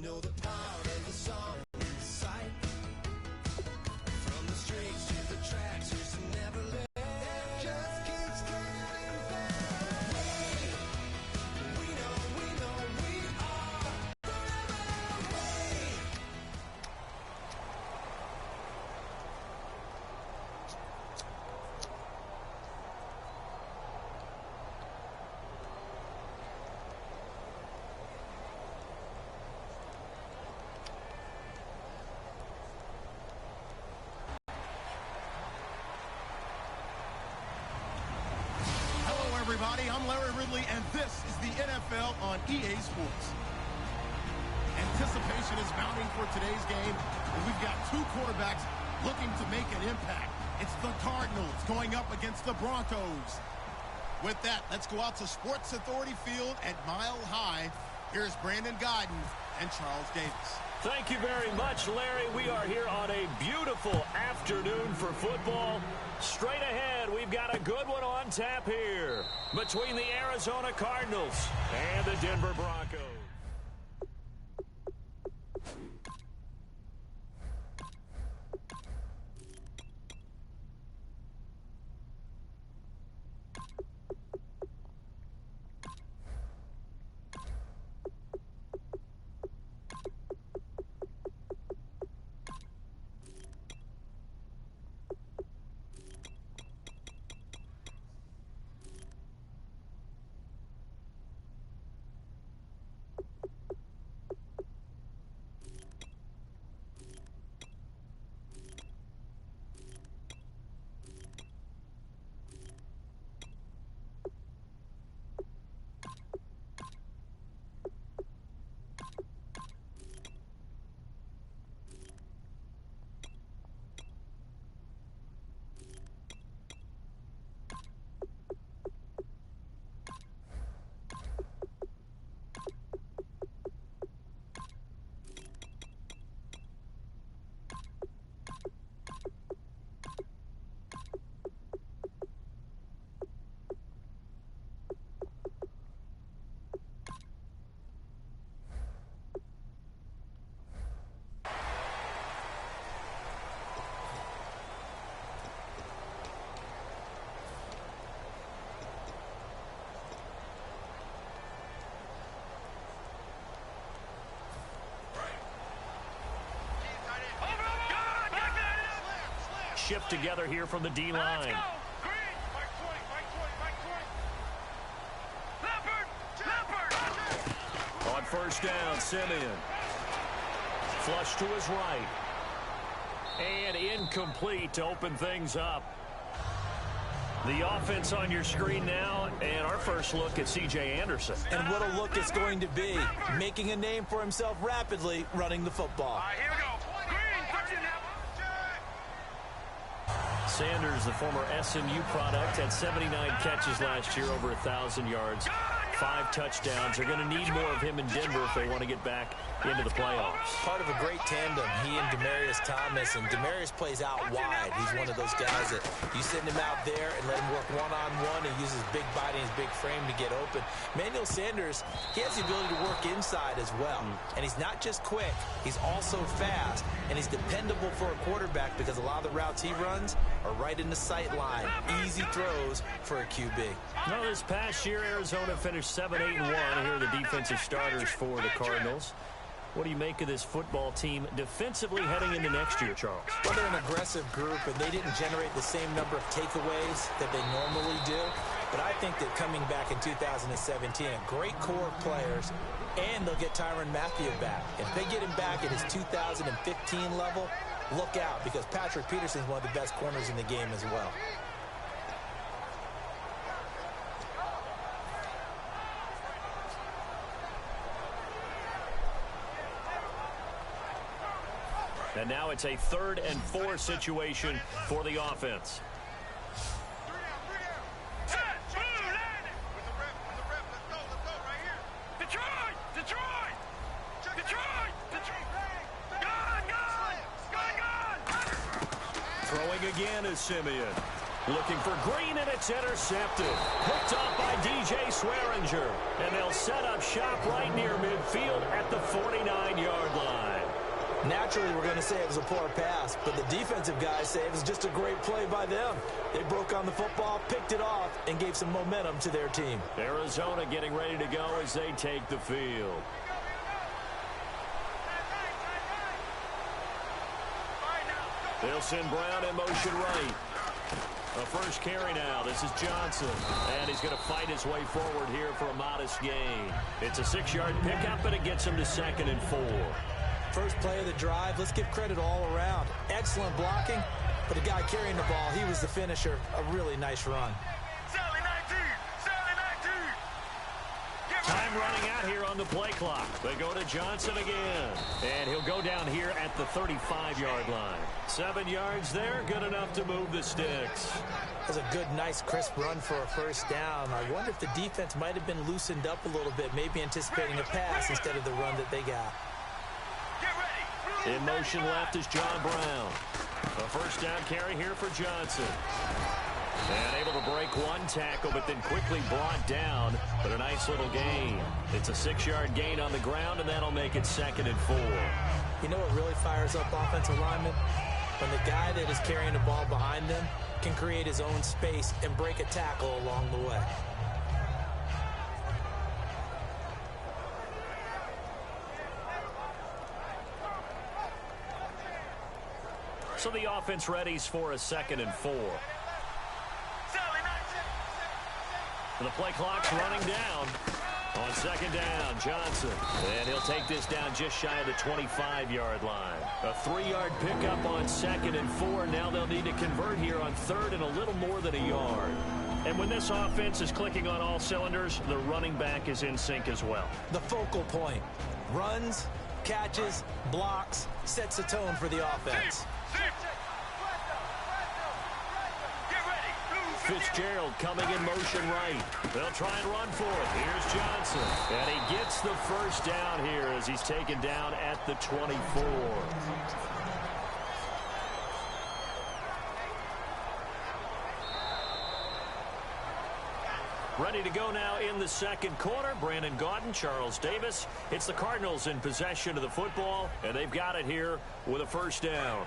know the power of the song is sight. From the streets to the tracks, used to never let. Just keeps getting better. We know we are forever away. Everybody, I'm Larry Ridley, and this is the NFL on EA Sports. Anticipation is mounting for today's game, and we've got two quarterbacks looking to make an impact. It's the Cardinals going up against the Broncos. With that, let's go out to Sports Authority Field at Mile High. Here's Brandon Godden and Charles Davis. Thank you very much, Larry. We are here on a beautiful afternoon for football. Straight ahead, we've got a good one on tap here between the Arizona Cardinals and the Denver Broncos. Shift together here from the D-line. On first down, Simeon. Flush to his right. And incomplete to open things up. The offense on your screen now, and our first look at C.J. Anderson. And what a look it's going to be. Making a name for himself rapidly, running the football. Here we go. Sanders, the former SMU product, had 79 catches last year, over 1,000 yards, 5 touchdowns. They're going to need more of him in Denver if they want to get back into the playoffs. Part of a great tandem, he and Demaryius Thomas, and Demaryius plays out wide. He's one of those guys that you send him out there and let him work one-on-one and use his big body and his big frame to get open. Manuel Sanders, he has the ability to work inside as well. And he's not just quick, he's also fast, and he's dependable for a quarterback because a lot of the routes he runs are right in the sight line. Easy throws for a QB. Well, this past year, Arizona finished 7-8-1. Here are the defensive starters for the Cardinals. What do you make of this football team defensively heading into next year, Charles? Well, they're an aggressive group, and they didn't generate the same number of takeaways that they normally do. But I think that coming back in 2017, a great core of players, and they'll get Tyrann Mathieu back. If they get him back at his 2015 level, look out, because Patrick Peterson's one of the best corners in the game as well. And now it's a 3rd and 4 situation for the offense. Throwing again is Simeon. Looking for Green, and it's intercepted. Picked off by DJ Swearinger. And they'll set up shop right near midfield at the 49-yard line. Naturally, we're going to say it was a poor pass, but the defensive guys say it was just a great play by them. They broke on the football, picked it off, and gave some momentum to their team. Arizona getting ready to go as they take the field. They'll send Brown in motion right. A first carry now. This is Johnson. And he's going to fight his way forward here for a modest gain. It's a 6-yard pickup, and it gets him to 2nd and 4. First play of the drive, let's give credit all around. Excellent blocking, but the guy carrying the ball, he was the finisher. A really nice run. Time running out here on the play clock. They go to Johnson again. And he'll go down here at the 35-yard line. 7 yards there, good enough to move the sticks. That's a good, nice, crisp run for a first down. I wonder if the defense might have been loosened up a little bit, maybe anticipating a pass instead of the run that they got. In motion left is John Brown. A first down carry here for Johnson. And able to break one tackle, but then quickly brought down. But a nice little gain. It's a 6-yard gain on the ground, and that'll make it 2nd and 4. You know what really fires up offensive linemen? When the guy that is carrying the ball behind them can create his own space and break a tackle along the way. So the offense readies for a 2nd and 4. And the play clock's running down. On 2nd down, Johnson. And he'll take this down just shy of the 25-yard line. A 3-yard pickup on 2nd and 4. Now they'll need to convert here on 3rd and a little more than a yard. And when this offense is clicking on all cylinders, the running back is in sync as well. The focal point. Runs, catches, blocks, sets the tone for the offense. Fitzgerald coming in motion right. They'll try and run for it. Here's Johnson. And he gets the first down here as he's taken down at the 24. Ready to go now in the 2nd quarter. Brandon Gaudin, Charles Davis. It's the Cardinals in possession of the football, and they've got it here with a first down.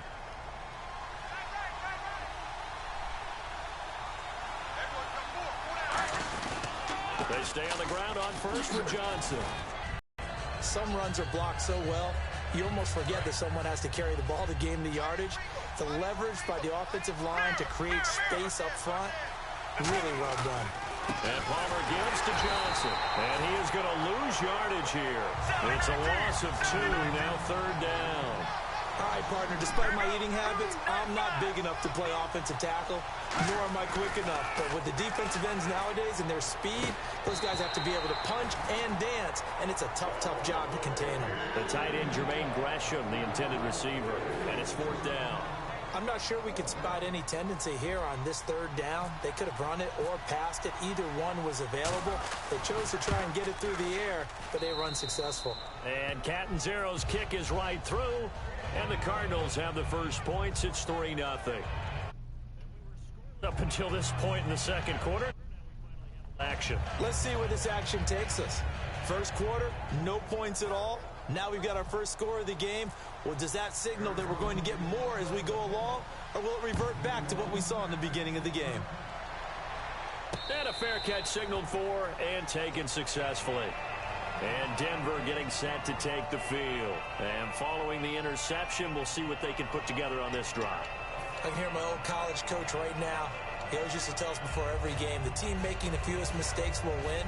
They stay on the ground on first with Johnson. Some runs are blocked so well, you almost forget that someone has to carry the ball to gain the yardage. The leverage by the offensive line to create space up front, really well done. And Palmer gives to Johnson. And he is going to lose yardage here. It's a loss of 2, now 3rd down. All right, partner, despite my eating habits, I'm not big enough to play offensive tackle, nor am I quick enough. But with the defensive ends nowadays and their speed, those guys have to be able to punch and dance, and it's a tough, tough job to contain them. The tight end, Jermaine Gresham, the intended receiver, and it's 4th down. I'm not sure we could spot any tendency here on this 3rd down. They could have run it or passed it. Either one was available. They chose to try and get it through the air, but they were unsuccessful. And Catanzaro's kick is right through. And the Cardinals have the first points. It's 3-0. Up until this point in the 2nd quarter, action. Let's see where this action takes us. First quarter, no points at all. Now we've got our first score of the game. Well, does that signal that we're going to get more as we go along, or will it revert back to what we saw in the beginning of the game? And a fair catch signaled for and taken successfully. And Denver getting set to take the field. And following the interception, we'll see what they can put together on this drive. I can hear my old college coach right now. He always used to tell us before every game, the team making the fewest mistakes will win.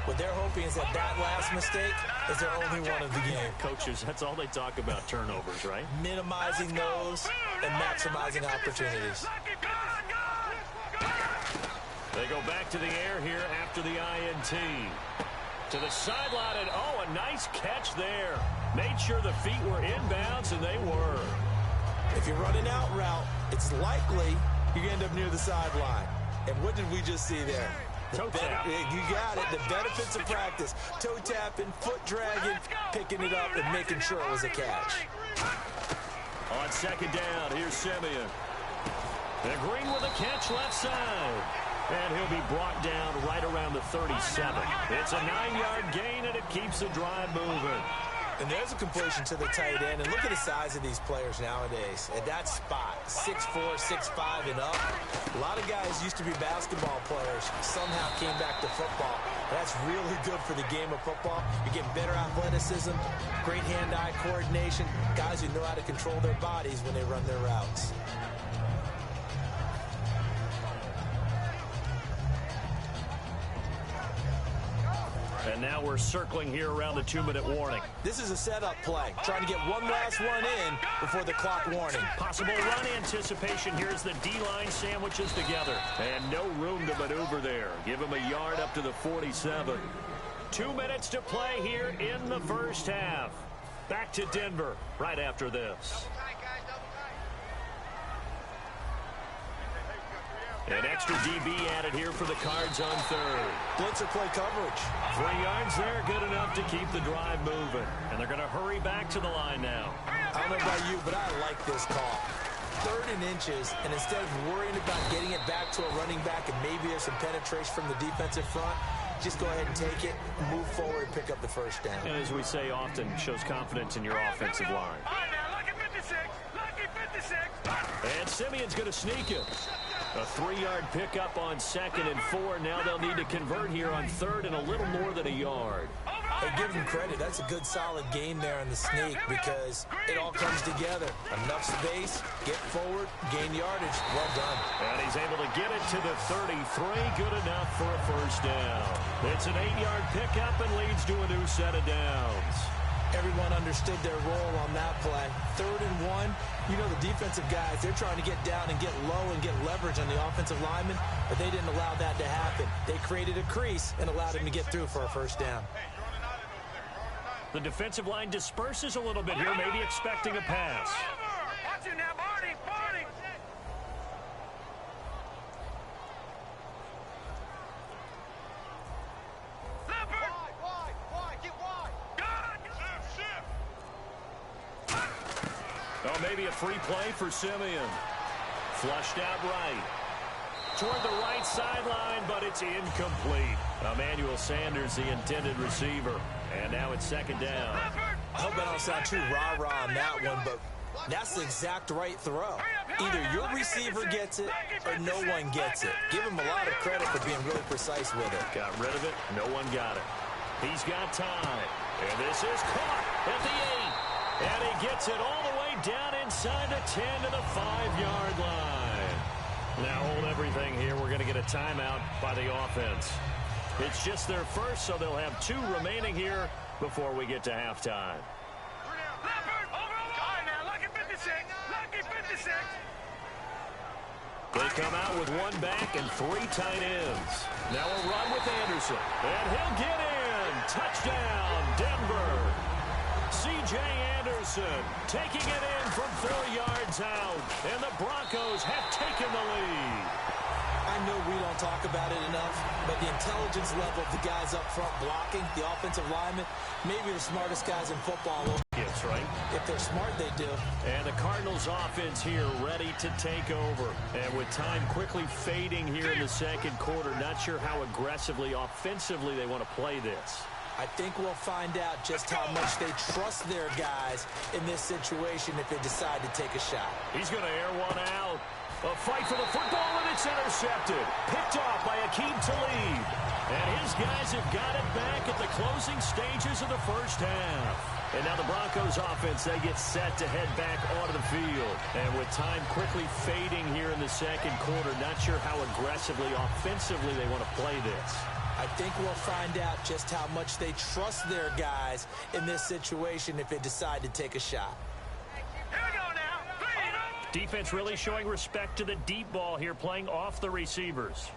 What they're hoping is that last mistake is their only one of the game. Coaches, that's all they talk about, turnovers, right? Minimizing those and maximizing opportunities. They go back to the air here after the INT. To the sideline, and oh, a nice catch there. Made sure the feet were inbounds, and they were. If you run an out route, it's likely you end up near the sideline. And what did we just see there? Toe tap. You got it. The benefits of practice. Toe tapping, foot dragging, picking it up, and making sure it was a catch. On 2nd down, here's Simeon. And Green with a catch left side. And he'll be brought down right around the 37. It's a 9-yard gain, and it keeps the drive moving. And there's a completion to the tight end. And look at the size of these players nowadays. At that spot, 6'4", 6'5", and up. A lot of guys used to be basketball players, somehow came back to football. That's really good for the game of football. You're getting better athleticism, great hand-eye coordination, guys who know how to control their bodies when they run their routes. And now we're circling here around the 2-minute warning. This is a setup play, trying to get one last one in before the clock warning. Possible run anticipation here as the D-line sandwiches together. And no room to maneuver there. Give him a yard up to the 47. 2 minutes to play here in the first half. Back to Denver right after this. An extra DB added here for the Cards on third. Blitzer play coverage. 3 yards there, good enough to keep the drive moving. And they're going to hurry back to the line now. I don't know about you, but I like this call. 3rd and inches, and instead of worrying about getting it back to a running back and maybe there's some penetration from the defensive front, just go ahead and take it, move forward, and pick up the first down. And as we say often, shows confidence in your offensive line. And Simeon's going to sneak it. A 3-yard pickup on 2nd and 4. Now they'll need to convert here on 3rd and a little more than a yard. Hey, give him credit. That's a good, solid gain there on the sneak because it all comes together. Enough space, get forward, gain yardage. Well done. And he's able to get it to the 33. Good enough for a first down. It's an 8-yard pickup and leads to a new set of downs. Everyone understood their role on that play. 3rd and 1. You know the defensive guys, they're trying to get down and get low and get leverage on the offensive lineman, but they didn't allow that to happen. They created a crease and allowed him to get through for a first down. The defensive line disperses a little bit here, maybe expecting a pass. Watch it now, Barney! Oh, maybe a free play for Simeon. Flushed out right. Toward the right sideline, but it's incomplete. Emmanuel Sanders, the intended receiver. And now it's 2nd down. I hope I don't sound too rah-rah on that one, but that's the exact right throw. Either your receiver gets it or no one gets it. Give him a lot of credit for being really precise with it. Got rid of it. No one got it. He's got time. And this is caught at the 8. And he gets it all the way down inside the 10 to the 5-yard line. Now hold everything here. We're going to get a timeout by the offense. It's just their first, so they'll have 2 remaining here before we get to halftime. They come out with 1 back and 3 tight ends. Now a run with Anderson. And he'll get in. Touchdown, Denver. C.J. Anderson taking it in from 4 yards out. And the Broncos have taken the lead. I know we don't talk about it enough, but the intelligence level of the guys up front blocking, the offensive linemen, maybe the smartest guys in football. Yes, right? If they're smart, they do. And the Cardinals offense here ready to take over. And with time quickly fading here in the 2nd quarter, not sure how aggressively, offensively they want to play this. I think we'll find out just how much they trust their guys in this situation if they decide to take a shot. He's going to air one out. A fight for the football, and it's intercepted. Picked off by Akeem Talib. And his guys have got it back at the closing stages of the first half. And now the Broncos offense, they get set to head back onto the field. And with time quickly fading here in the 2nd quarter, not sure how aggressively, offensively they want to play this. I think we'll find out just how much they trust their guys in this situation if they decide to take a shot. Here we go now. Defense really showing respect to the deep ball here, playing off the receivers.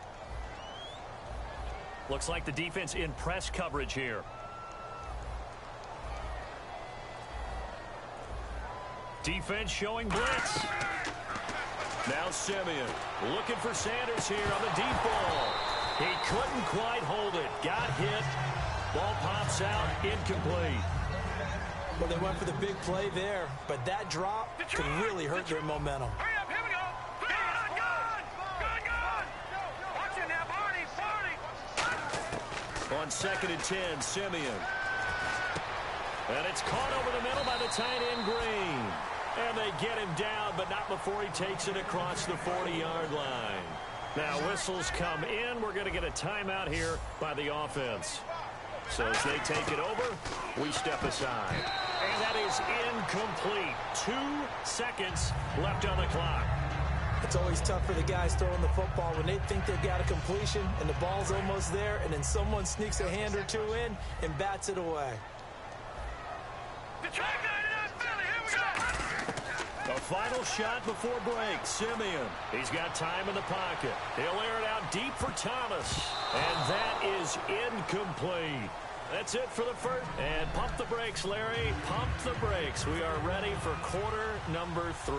Looks like the defense in press coverage here. Defense showing blitz. Now Simeon looking for Sanders here on the deep ball. He couldn't quite hold it. Got hit. Ball pops out. Incomplete. Well, they went for the big play there, but that drop could really hurt their momentum. Hurry up, here we go. 3, go. On 2nd and 10, Simeon. And it's caught over the middle by the tight end, Green. And they get him down, but not before he takes it across the 40-yard line. Now whistles come in. We're going to get a timeout here by the offense. So as they take it over, we step aside. And that is incomplete. 2 seconds left on the clock. It's always tough for the guys throwing the football when they think they've got a completion and the ball's almost there, and then someone sneaks a hand or two in and bats it away. The final shot before break, Simeon. He's got time in the pocket. He'll air it out deep for Thomas. And that is incomplete. That's it for the first. And pump the brakes, Larry. Pump the brakes. We are ready for quarter number 3.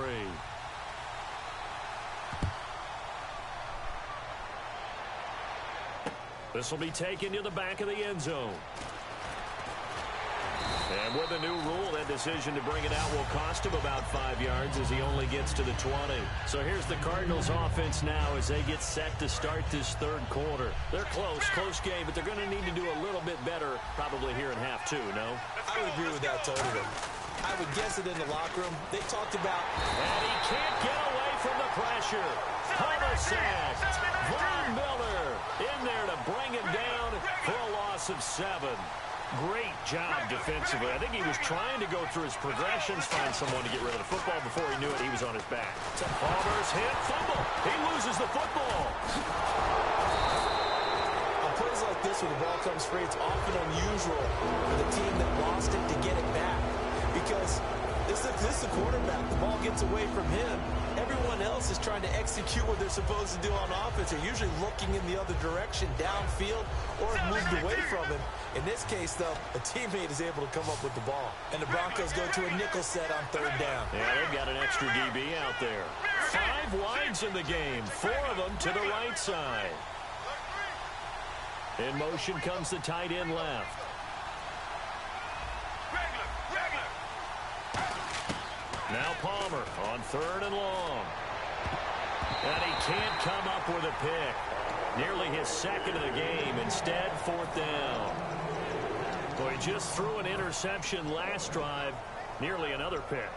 This will be taken to the back of the end zone. And with the new rule, that decision to bring it out will cost him about 5 yards as he only gets to the 20. So here's the Cardinals offense now as they get set to start this third quarter. They're close game, but they're going to need to do a little bit better probably here in half 2, no? I would agree with that totally. I would guess it in the locker room. They talked about... And he can't get away from the pressure. Homicide. Von Miller in there to bring him down for a loss of 7. Great job defensively. I think he was trying to go through his progressions, find someone to get rid of the football. Before he knew it, he was on his back. Palmer's hit, fumble. He loses the football. On plays like this where the ball comes free, it's often unusual for the team that lost it to get it back. Because this is the quarterback. The ball gets away from him. Everyone else is trying to execute what they're supposed to do on offense. They're usually looking in the other direction, downfield, or moved away from him. In this case, though, a teammate is able to come up with the ball. And the Broncos go to a nickel set on 3rd down. Yeah, they've got an extra DB out there. 5 wides in the game, 4 of them to the right side. In motion comes the tight end left. Now Palmer on 3rd and long. And he can't come up with a pick. Nearly his 2nd of the game. Instead, 4th down. Well, he just threw an interception last drive. Nearly another pick.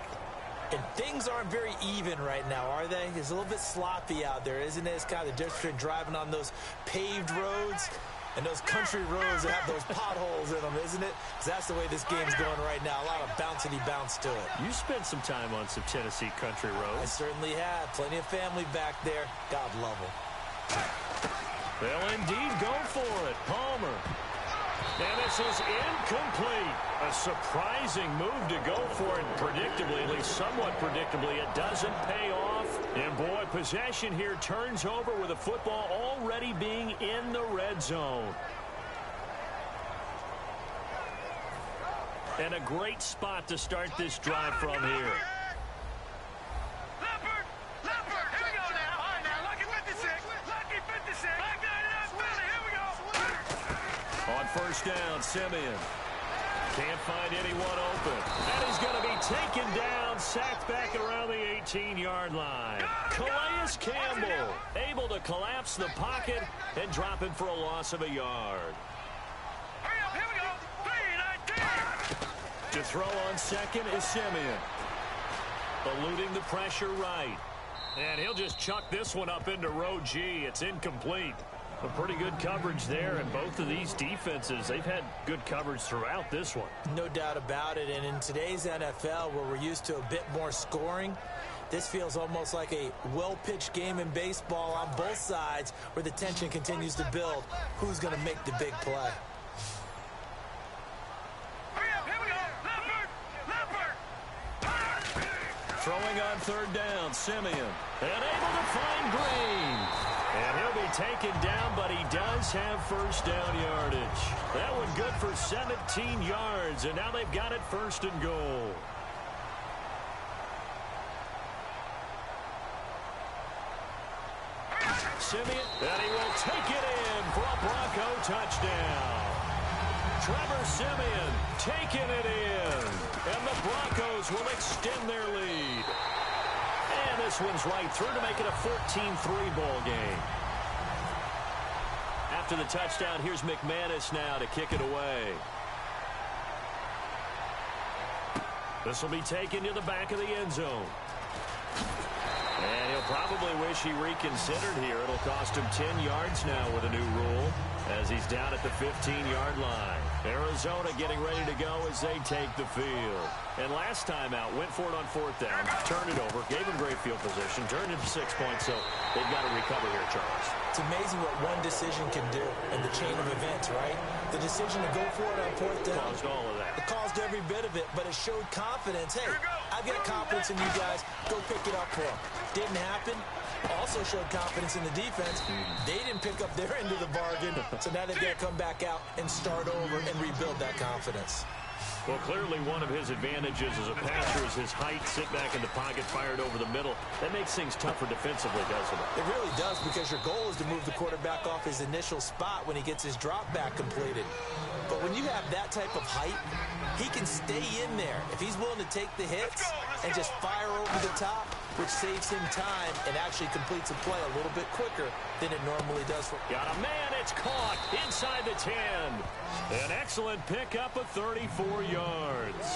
And things aren't very even right now, are they? It's a little bit sloppy out there, isn't it? It's kind of the difference between driving on those paved roads and those country roads that have those potholes in them, isn't it? Because that's the way this game's going right now. A lot of bouncy bounce to it. You spent some time on some Tennessee country roads. I certainly have. Plenty of family back there. God love them. They'll indeed go for it. Palmer. And this is incomplete. A surprising move to go for it predictably, at least somewhat predictably. It doesn't pay off. And boy, possession here turns over with the football already being in the red zone. And a great spot to start this drive from here. On 1st down, Simeon. Can't find anyone open. And he's going to be taken down, sacked back around the 18-yard line. Calais Campbell able to collapse the pocket and drop him for a loss of a yard. Here we go. 3-19. To throw on 2nd is Simeon. Eluding the pressure right. And he'll just chuck this one up into row G. It's incomplete. A pretty good coverage there, and both of these defenses, they've had good coverage throughout this one. No doubt about it, and in today's NFL, where we're used to a bit more scoring, this feels almost like a well-pitched game in baseball on both sides where the tension continues to build. Who's going to make the big play? Here we go. Throwing on 3rd down, Simeon. And able to find Green. And he'll be taken down, but he does have 1st down yardage. That one good for 17 yards, and now they've got it 1st and goal. Simeon, and he will take it in for a Bronco touchdown. Trevor Simeon taking it in, and the Broncos will extend their lead. And this one's right through to make it a 14-3 ball game. After the touchdown, here's McManus now to kick it away. This will be taken to the back of the end zone. And he'll probably wish he reconsidered here. It'll cost him 10 yards now with a new rule as he's down at the 15-yard line. Arizona getting ready to go as they take the field. And last time out, went for it on fourth down, turned it over, gave him great field position, turned it to 6 points, so they've got to recover here, Charles. It's amazing what one decision can do in the chain of events, right? The decision to go for it on fourth down. Caused all of that. It caused every bit of it, but it showed confidence. Hey, I've got confidence in you guys. Go pick it up for them. Didn't happen. Also showed confidence in the defense. They didn't pick up their end of the bargain, so now they've got to come back out and start over and rebuild that confidence. Well, clearly one of his advantages as a passer is his height, sit back in the pocket, fired over the middle. That makes things tougher defensively, doesn't it? It really does, because your goal is to move the quarterback off his initial spot when he gets his drop back completed. But when you have that type of height, he can stay in there if he's willing to take the hits and just fire over the top, which saves him time and actually completes a play a little bit quicker than it normally does. Got a man, it's caught inside the 10. An excellent pickup of 34 yards.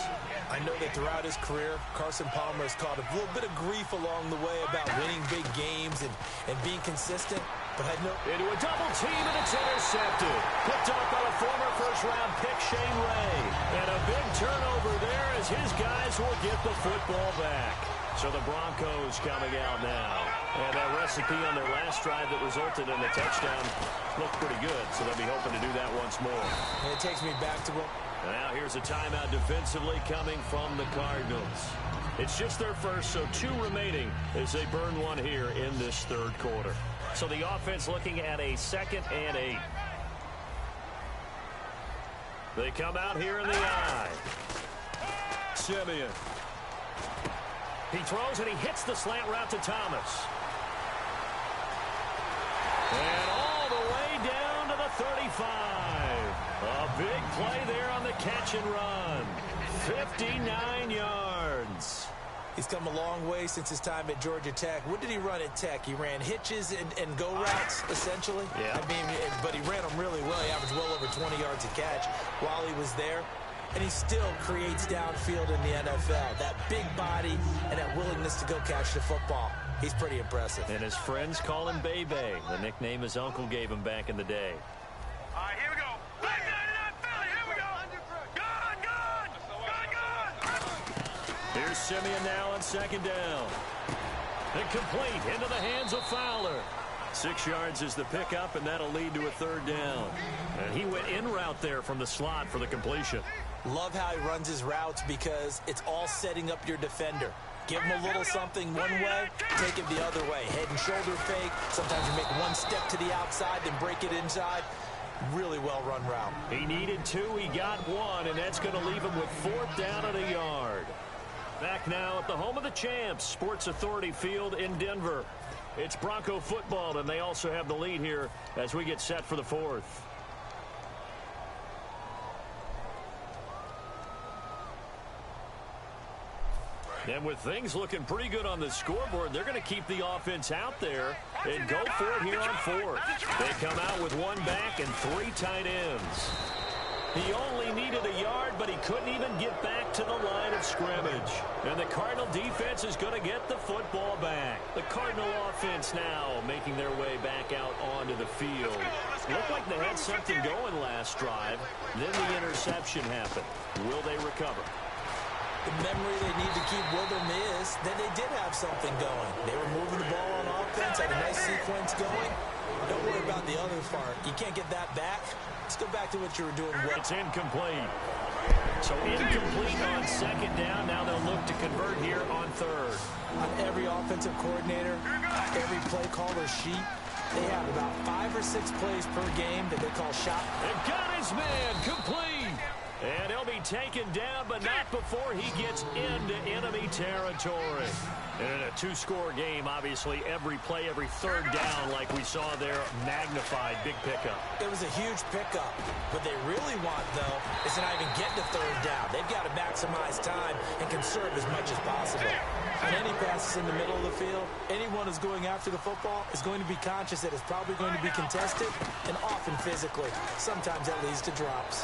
I know that throughout his career, Carson Palmer has caught a little bit of grief along the way about winning big games and being consistent, but I know... Into a double team, and it's intercepted. Picked up by a former first-round pick, Shane Ray. And a big turnover there as his guys will get the football back. So the Broncos coming out now. And that recipe on their last drive that resulted in a touchdown looked pretty good, so they'll be hoping to do that once more. And it takes me back to what... Now here's a timeout defensively coming from the Cardinals. It's just their first, so 2 remaining as they burn one here in this third quarter. So the offense looking at a 2nd and 8. They come out here in the eye. Simeon. He throws and he hits the slant route to Thomas. And all the way down to the 35. A big play there on the catch and run. 59 yards. He's come a long way since his time at Georgia Tech. What did he run at Tech? He ran hitches and go routes, essentially. Yeah. I mean, but he ran them really well. He averaged well over 20 yards a catch while he was there. And he still creates downfield in the NFL. That big body and that willingness to go catch the football. He's pretty impressive. And his friends call him Bebe, the nickname his uncle gave him back in the day. All right, here we go. 599 Philly, here we go. Gone. Here's Simeon now on 2nd down. And complete into the hands of Fowler. 6 yards is the pickup, and that'll lead to a 3rd down. And he went in route there from the slot for the completion. Love how he runs his routes because it's all setting up your defender. Give him a little something one way, take it the other way. Head and shoulder fake. Sometimes you make one step to the outside, then break it inside. Really well-run route. He needed 2, he got 1, and that's going to leave him with 4th down and a yard. Back now at the home of the champs, Sports Authority Field in Denver. It's Bronco football, and they also have the lead here as we get set for the 4th. And with things looking pretty good on the scoreboard, they're going to keep the offense out there and go for it here on 4th. They come out with 1 back and 3 tight ends. He only needed a yard, but he couldn't even get back to the line of scrimmage. And the Cardinal defense is going to get the football back. The Cardinal offense now making their way back out onto the field. Looked like they had something going last drive. Then the interception happened. Will they recover? The memory they need to keep with them is that they did have something going. They were moving the ball on offense, had a nice sequence going. Don't worry about the other part. You can't get that back. Let's go back to what you were doing well. It's incomplete. So incomplete on 2nd down. Now they'll look to convert here on 3rd. On every offensive coordinator, every play caller sheet, they have about 5 or 6 plays per game that they call shot. And got his man complete. And he'll be taken down, but not before he gets into enemy territory. And in a two-score game, obviously, every play, every third down, like we saw there, magnified, big pickup. It was a huge pickup. What they really want, though, is to not even get to third down. They've got to maximize time and conserve as much as possible. On any passes in the middle of the field, anyone who's going after the football is going to be conscious that it's probably going to be contested and often physically. Sometimes that leads to drops.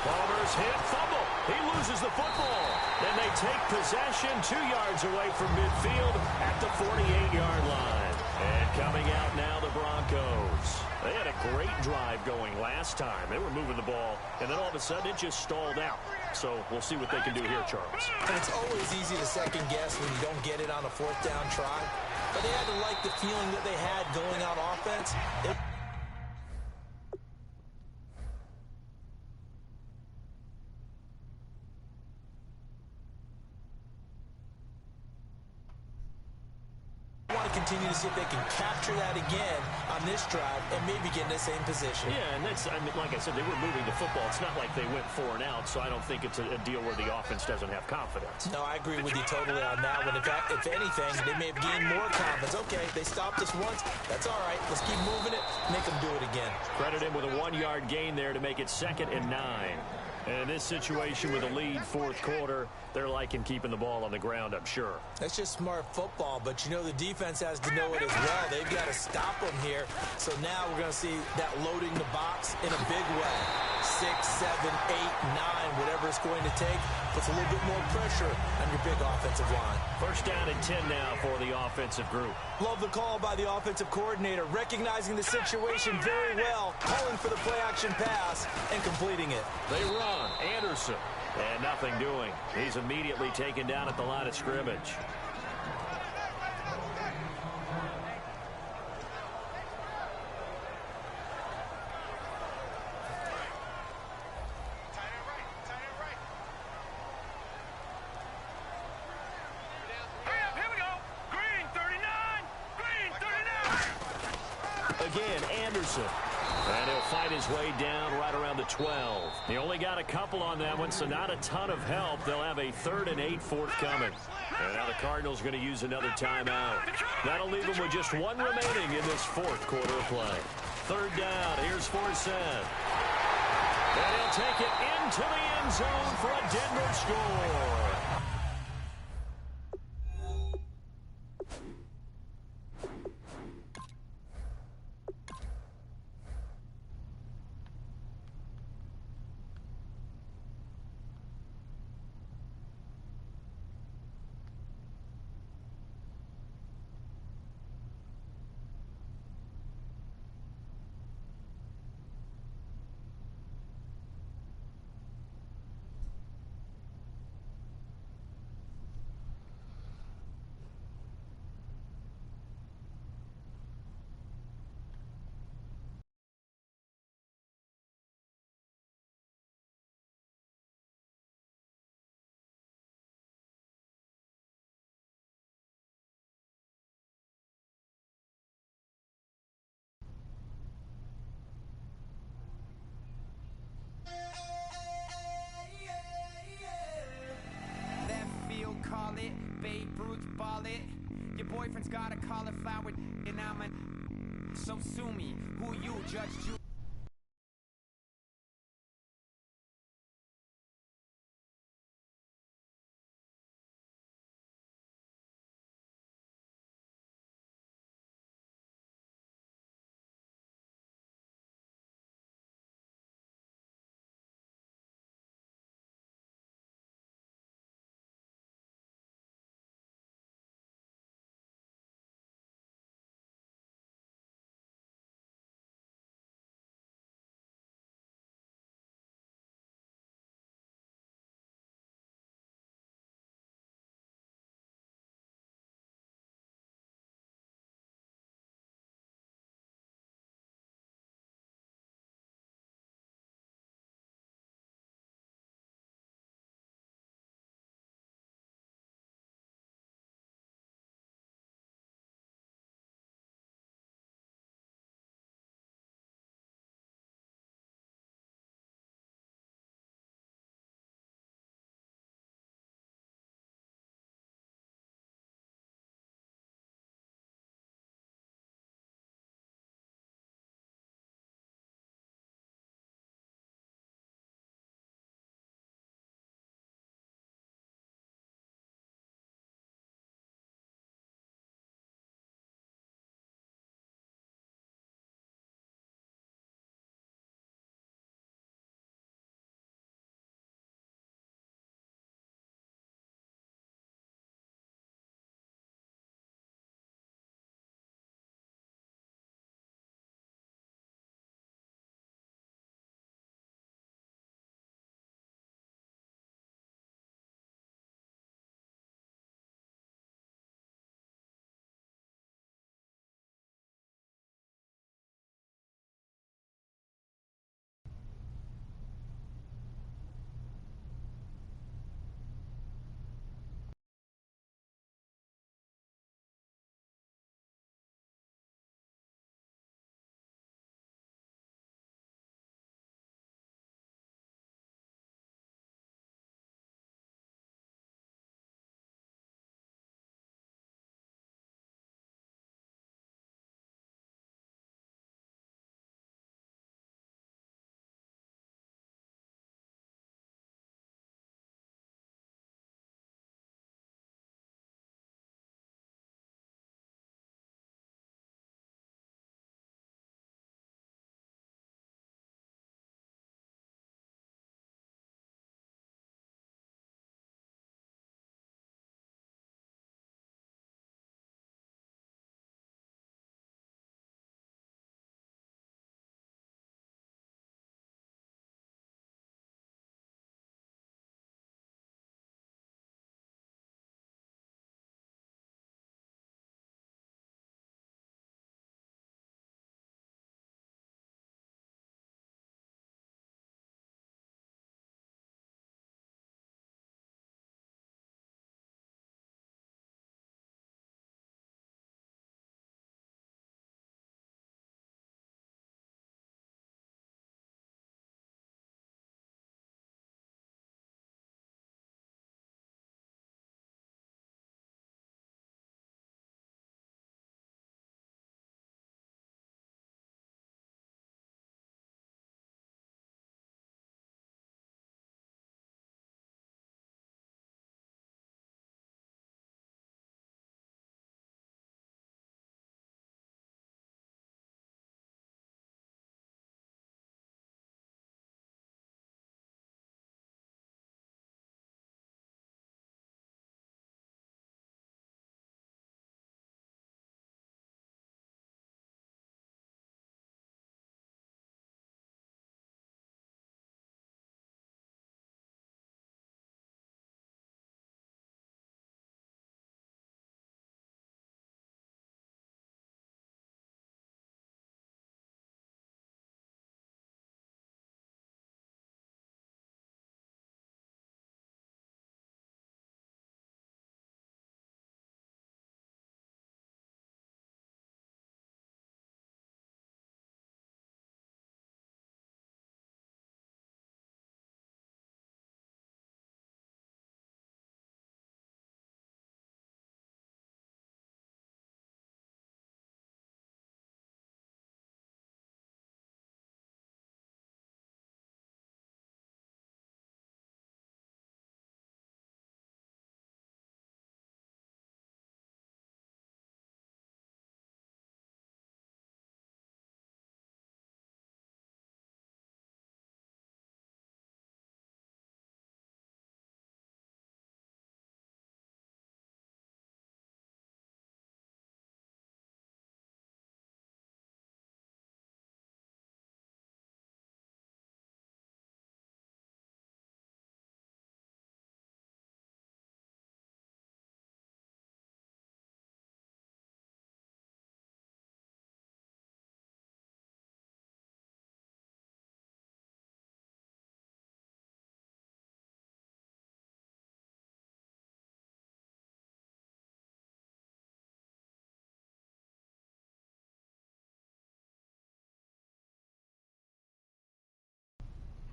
Palmer's hit, fumble. He loses the football. Then they take possession 2 yards away from midfield at the 48-yard line. And coming out now, the Broncos. They had a great drive going last time. They were moving the ball, and then all of a sudden it just stalled out. So we'll see what they can do here, Charles. And it's always easy to second guess when you don't get it on a fourth down try. But they had to like the feeling that they had going out offense. Continue to see if they can capture that again on this drive and maybe get in the same position. Yeah, and that's, I mean, like I said, they were moving the football. It's not like they went 4 and out, so I don't think it's a deal where the offense doesn't have confidence. No, I agree with you totally on that one. If anything, they may have gained more confidence. Okay, they stopped us once. That's all right. Let's keep moving it, make them do it again. Credit him with a 1-yard gain there to make it 2nd and 9. And in this situation with a lead fourth quarter, they're liking keeping the ball on the ground, I'm sure. That's just smart football, but you know the defense has to know it as well. They've got to stop them here. So now we're going to see that loading the box in a big way. 6, 7, 8, 9, whatever it's going to take, puts a little bit more pressure on your big offensive line. First down and 10 now for the offensive group. Love the call by the offensive coordinator, recognizing the situation very well, calling for the play-action pass, and completing it. They run. Anderson. And nothing doing. He's immediately taken down at the line of scrimmage. Again, Anderson. And he'll fight his way down right around the 12. He only got a couple on that one, so not a ton of help. They'll have a 3rd and 8 forthcoming. And now the Cardinals are going to use another timeout. That'll leave them with just 1 remaining in this fourth quarter of play. 3rd down. Here's Forsett. And he'll take it into the end zone for a Denver score. Call it, Babe Ruth ball it. Your boyfriend's got a cauliflower and so sue me. Who you, Judge Judy?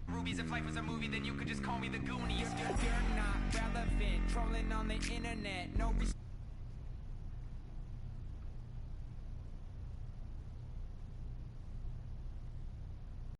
rubies. If life was a movie, then you could just call me the Goonies. You're not relevant, trolling on the internet. No